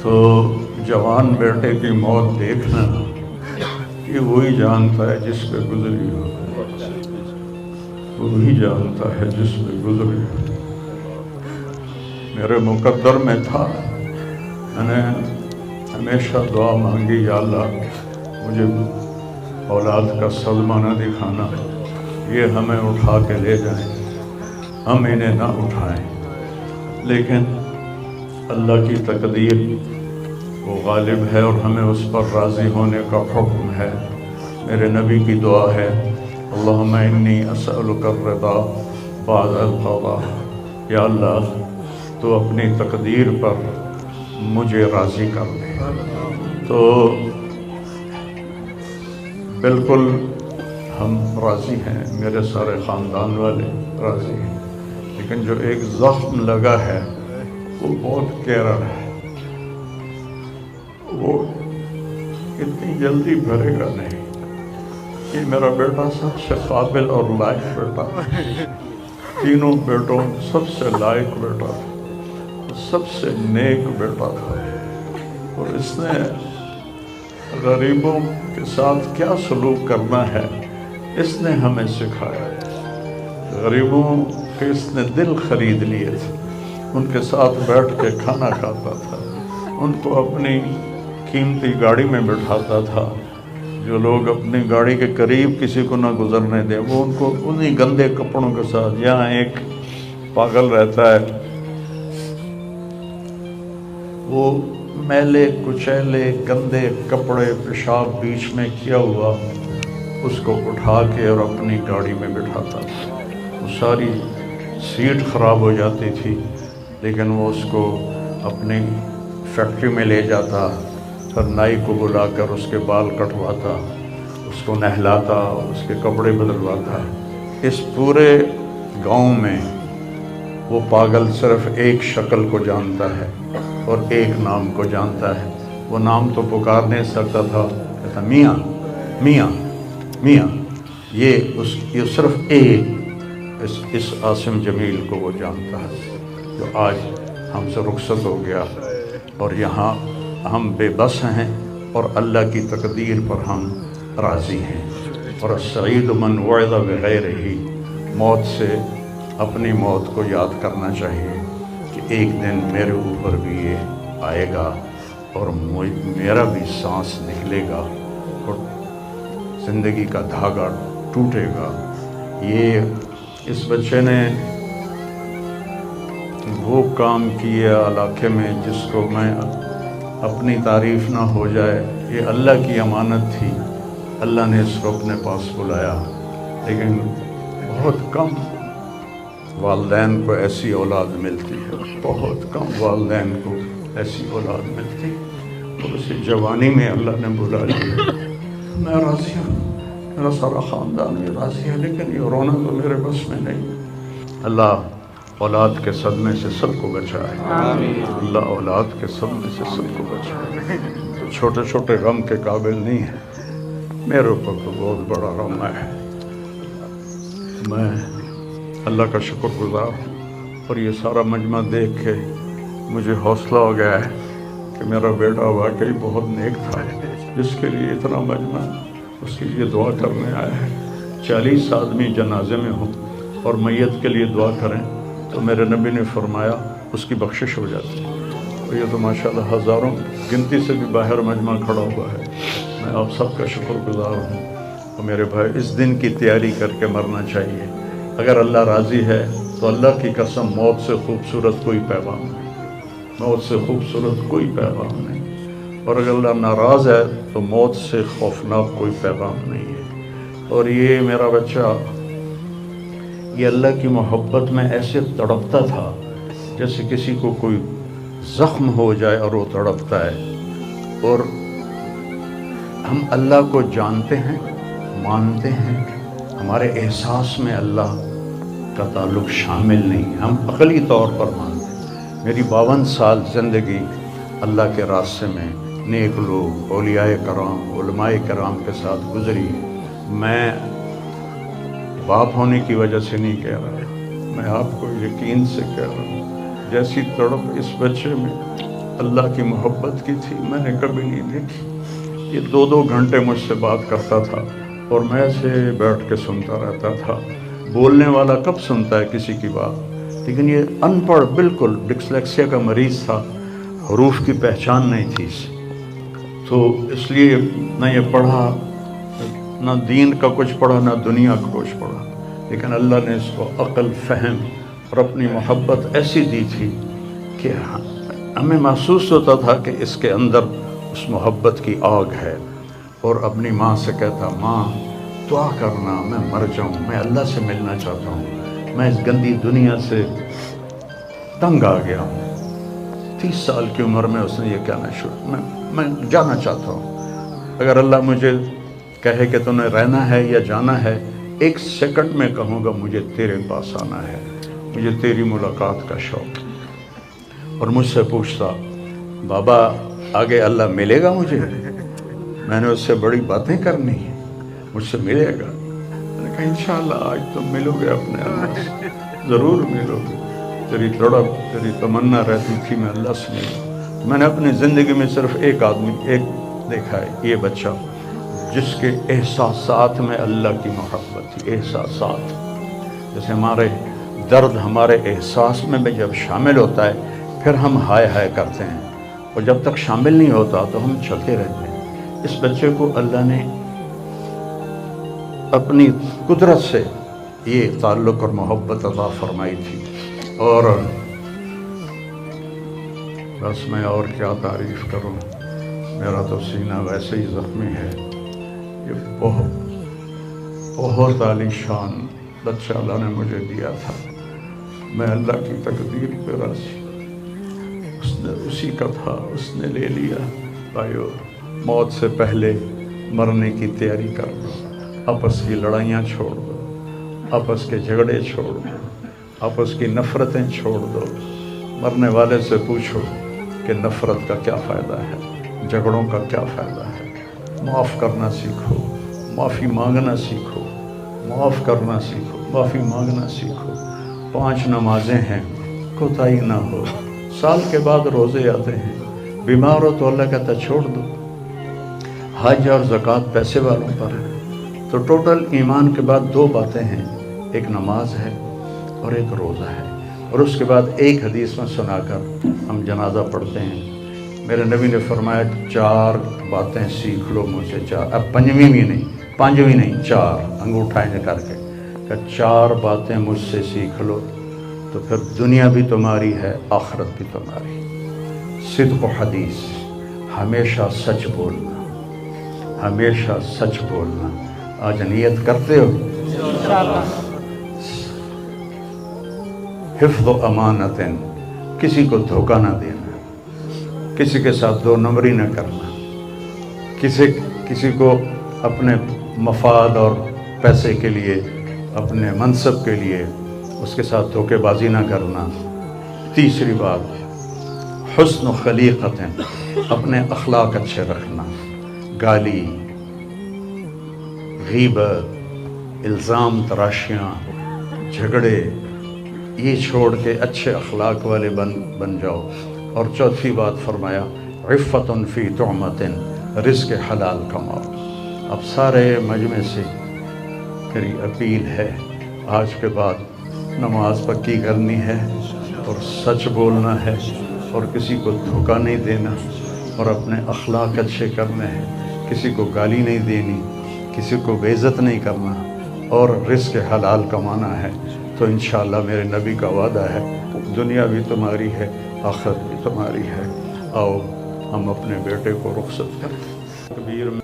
تو جوان بیٹے کی موت دیکھنا یہ وہی جانتا ہے جس پہ گزری ہو، وہی جانتا ہے جس پہ گزری ہو۔ میرے مقدر میں تھا، میں نے ہمیشہ دعا مانگی، یا اللہ مجھے اولاد کا صدمہ نہ دکھانا، یہ ہمیں اٹھا کے لے جائیں، ہم انہیں نہ اٹھائیں، لیکن اللہ کی تقدیر وہ غالب ہے اور ہمیں اس پر راضی ہونے کا حکم ہے۔ میرے نبی کی دعا ہے، اللہم انی اسألک الرضا بعد القضاء، یا اللہ تو اپنی تقدیر پر مجھے راضی کر دے۔ تو بالکل ہم راضی ہیں، میرے سارے خاندان والے راضی ہیں، لیکن جو ایک زخم لگا ہے وہ بہت گہرا ہے، وہ اتنی جلدی بھرے گا نہیں۔ یہ میرا بیٹا سب سے قابل اور لائق بیٹا، تینوں بیٹوں سب سے لائق بیٹا، سب سے نیک بیٹا تھا، اور اس نے غریبوں کے ساتھ کیا سلوک کرنا ہے اس نے ہمیں سکھایا۔ غریبوں کے اس نے دل خرید لیے تھے، ان کے ساتھ بیٹھ کے کھانا کھاتا تھا، ان کو اپنی قیمتی گاڑی میں بٹھاتا تھا، جو لوگ اپنی گاڑی کے قریب کسی کو نہ گزرنے دیں، وہ ان کو انہی گندے کپڑوں کے ساتھ، یہاں ایک پاگل رہتا ہے، وہ میلے کچیلے گندے کپڑے پیشاب بیچ میں کیا ہوا اس کو اٹھا کے اور اپنی گاڑی میں بٹھاتا تھا۔ وہ ساری سیٹ خراب ہو جاتی تھی، لیکن وہ اس کو اپنی فیکٹری میں لے جاتا، پھر نائی کو بلا کر اس کے بال کٹواتا، اس کو نہلاتا، اس کے کپڑے بدلواتا۔ اس پورے گاؤں میں وہ پاگل صرف ایک شکل کو جانتا ہے اور ایک نام کو جانتا ہے۔ وہ نام تو پکار نہیں سکتا تھا، کہتا میاں میاں میاں، یہ صرف ایک اس عاصم جمیل کو وہ جانتا ہے، جو آج ہم سے رخصت ہو گیا، اور یہاں ہم بے بس ہیں اور اللہ کی تقدیر پر ہم راضی ہیں۔ اور السعید من وعظ بغیرہ، موت سے اپنی موت کو یاد کرنا چاہیے کہ ایک دن میرے اوپر بھی یہ آئے گا اور میرا بھی سانس نکلے گا اور زندگی کا دھاگا ٹوٹے گا۔ یہ اس بچے نے وہ کام کیا علاقے میں جس کو میں اپنی تعریف نہ ہو جائے، یہ اللہ کی امانت تھی، اللہ نے اس کو اپنے پاس بلایا، لیکن بہت کم والدین کو ایسی اولاد ملتی ہے، بہت کم والدین کو ایسی اولاد ملتی، اور اسی جوانی میں اللہ نے بلا لیا۔ میں راضی ہوں، میرا سارا خاندان بھی راضی ہے، لیکن یہ رونا تو میرے بس میں نہیں۔ اللہ اولاد کے صدمے سے سب کو بچائے، اللہ اولاد کے صدمے سے سب کو بچائے۔ تو چھوٹے چھوٹے غم کے قابل نہیں ہے، میرے اوپر تو بہت بڑا غم ہے۔ میں اللہ کا شکر گزار ہوں، اور یہ سارا مجمع دیکھ کے مجھے حوصلہ ہو گیا ہے کہ میرا بیٹا واقعی بہت نیک تھا، جس کے لیے اتنا مجمع اس کے لیے دعا کرنے آیا ہے۔ 40 آدمی جنازے میں ہوں اور میت کے لیے دعا کریں تو میرے نبی نے فرمایا اس کی بخشش ہو جاتی ہے۔ اور یہ تو ماشاءاللہ ہزاروں گنتی سے بھی باہر مجمع کھڑا ہوا ہے۔ میں آپ سب کا شکر گزار ہوں، اور میرے بھائی اس دن کی تیاری کر کے مرنا چاہیے۔ اگر اللہ راضی ہے تو اللہ کی قسم موت سے خوبصورت کوئی پیغام نہیں، موت سے خوبصورت کوئی پیغام نہیں، اور اگر اللہ ناراض ہے تو موت سے خوفناک کوئی پیغام نہیں ہے۔ اور یہ میرا بچہ یہ اللہ کی محبت میں ایسے تڑپتا تھا جیسے کسی کو کوئی زخم ہو جائے اور وہ تڑپتا ہے۔ اور ہم اللہ کو جانتے ہیں، مانتے ہیں، ہمارے احساس میں اللہ کا تعلق شامل نہیں، ہم عقلی طور پر مانتے ہیں۔ میری 52 سال زندگی اللہ کے راستے میں نیک لوگ، اولیاء کرام، علماء کرام کے ساتھ گزری۔ میں باپ ہونے کی وجہ سے نہیں کہہ رہا، میں آپ کو یقین سے کہہ رہا ہوں، جیسی تڑپ اس بچے میں اللہ کی محبت کی تھی میں نے کبھی نہیں دیکھی۔ یہ 2 گھنٹے مجھ سے بات کرتا تھا اور میں ایسے بیٹھ کے سنتا رہتا تھا۔ بولنے والا کب سنتا ہے کسی کی بات، لیکن یہ ان پڑھ بالکل ڈسلیکسیا کا مریض تھا، حروف کی پہچان نہیں تھی اسے، تو اس لیے نہ یہ پڑھا، نہ دین کا کچھ پڑھا، نہ دنیا کا کچھ پڑھا، لیکن اللہ نے اس کو عقل، فہم اور اپنی محبت ایسی دی تھی کہ ہمیں محسوس ہوتا تھا کہ اس کے اندر اس محبت کی آگ ہے۔ اور اپنی ماں سے کہتا، ماں دعا کرنا میں مر جاؤں، میں اللہ سے ملنا چاہتا ہوں، میں اس گندی دنیا سے تنگ آ گیا ہوں۔ 30 سال کی عمر میں اس نے یہ کہنا شروع، میں جانا چاہتا ہوں، اگر اللہ مجھے کہے کہ تو نے رہنا ہے یا جانا ہے، 1 سیکنڈ میں کہوں گا مجھے تیرے پاس آنا ہے، مجھے تیری ملاقات کا شوق۔ اور مجھ سے پوچھتا، بابا آگے اللہ ملے گا مجھے؟ میں نے اس سے بڑی باتیں کرنی ہیں، مجھ سے ملے گا؟ میں نے کہا انشاءاللہ آج تم ملو گے اپنے اللہ سے، ضرور ملو گے، تیری تمنا رہتی تھی میں اللہ سے ملوں۔ میں نے اپنی زندگی میں صرف ایک آدمی دیکھا ہے، یہ بچہ جس کے احساسات میں اللہ کی محبت تھی۔ احساسات جیسے ہمارے درد ہمارے احساس میں جب شامل ہوتا ہے پھر ہم ہائے ہائے کرتے ہیں، اور جب تک شامل نہیں ہوتا تو ہم چلتے رہتے ہیں۔ اس بچے کو اللہ نے اپنی قدرت سے یہ تعلق اور محبت عطا فرمائی تھی، اور بس میں اور کیا تعریف کروں، میرا تو سینہ ویسے ہی زخمی ہے۔ یہ بہت عالی شان بچہ اللہ نے مجھے دیا تھا، میں اللہ کی تقدیر پہ راضی، اس نے اسی کا تھا، اس نے لے لیا۔ بھائیو، موت سے پہلے مرنے کی تیاری کر دو، آپس کی لڑائیاں چھوڑ دو، آپس کے جھگڑے چھوڑ دو، آپس کی نفرتیں چھوڑ دو۔ مرنے والے سے پوچھو کہ نفرت کا کیا فائدہ ہے، جھگڑوں کا کیا فائدہ ہے۔ معاف کرنا سیکھو، معافی مانگنا سیکھو، معاف کرنا سیکھو، معافی مانگنا سیکھو۔ 5 نمازیں ہیں، کوتاہی نہ ہو۔ سال کے بعد روزے آتے ہیں، بیمار ہو تو اللہ کہتا چھوڑ دو۔ حج اور زکوٰۃ پیسے والوں پر ہے، تو ٹوٹل ایمان کے بعد 2 باتیں ہیں، ایک نماز ہے اور ایک روزہ ہے۔ اور اس کے بعد ایک حدیث میں سنا کر ہم جنازہ پڑھتے ہیں۔ میرے نبی نے فرمایا 4 باتیں سیکھ لو مجھ سے، 4، اب 5ویں بھی نہیں، 5ویں نہیں، 4 انگوٹھا کر کے کہ 4 باتیں مجھ سے سیکھ لو تو پھر دنیا بھی تمہاری ہے، آخرت بھی تمہاری۔ صدق و حدیث، ہمیشہ سچ بولنا، ہمیشہ سچ بولنا۔ آج نیت کرتے ہو؟ انشاءاللہ۔ حفظ و امانت، کسی کو دھوکہ نہ دینا، کسی کے ساتھ 2 نمبری نہ کرنا، کسی کو اپنے مفاد اور پیسے کے لیے، اپنے منصب کے لیے اس کے ساتھ دھوکے بازی نہ کرنا۔ تیسری بات، حسن و خلیقت، اپنے اخلاق اچھے رکھنا، گالی، غیبت، الزام تراشیاں، جھگڑے، یہ چھوڑ کے اچھے اخلاق والے بن جاؤ۔ اور چوتھی بات فرمایا، عفت فی طعمۃ، رزق حلال کماؤ۔ اب سارے مجمع سے میری اپیل ہے، آج کے بعد نماز پکی کرنی ہے اور سچ بولنا ہے اور کسی کو دھوکہ نہیں دینا اور اپنے اخلاق اچھے کرنے ہیں، کسی کو گالی نہیں دینی، کسی کو بے عزت نہیں کرنا اور رزق حلال کمانا ہے۔ تو انشاءاللہ میرے نبی کا وعدہ ہے، دنیا بھی تمہاری ہے، آخرت بھی تمہاری ہے۔ آؤ ہم اپنے بیٹے کو رخصت کریں۔ تکبیر میں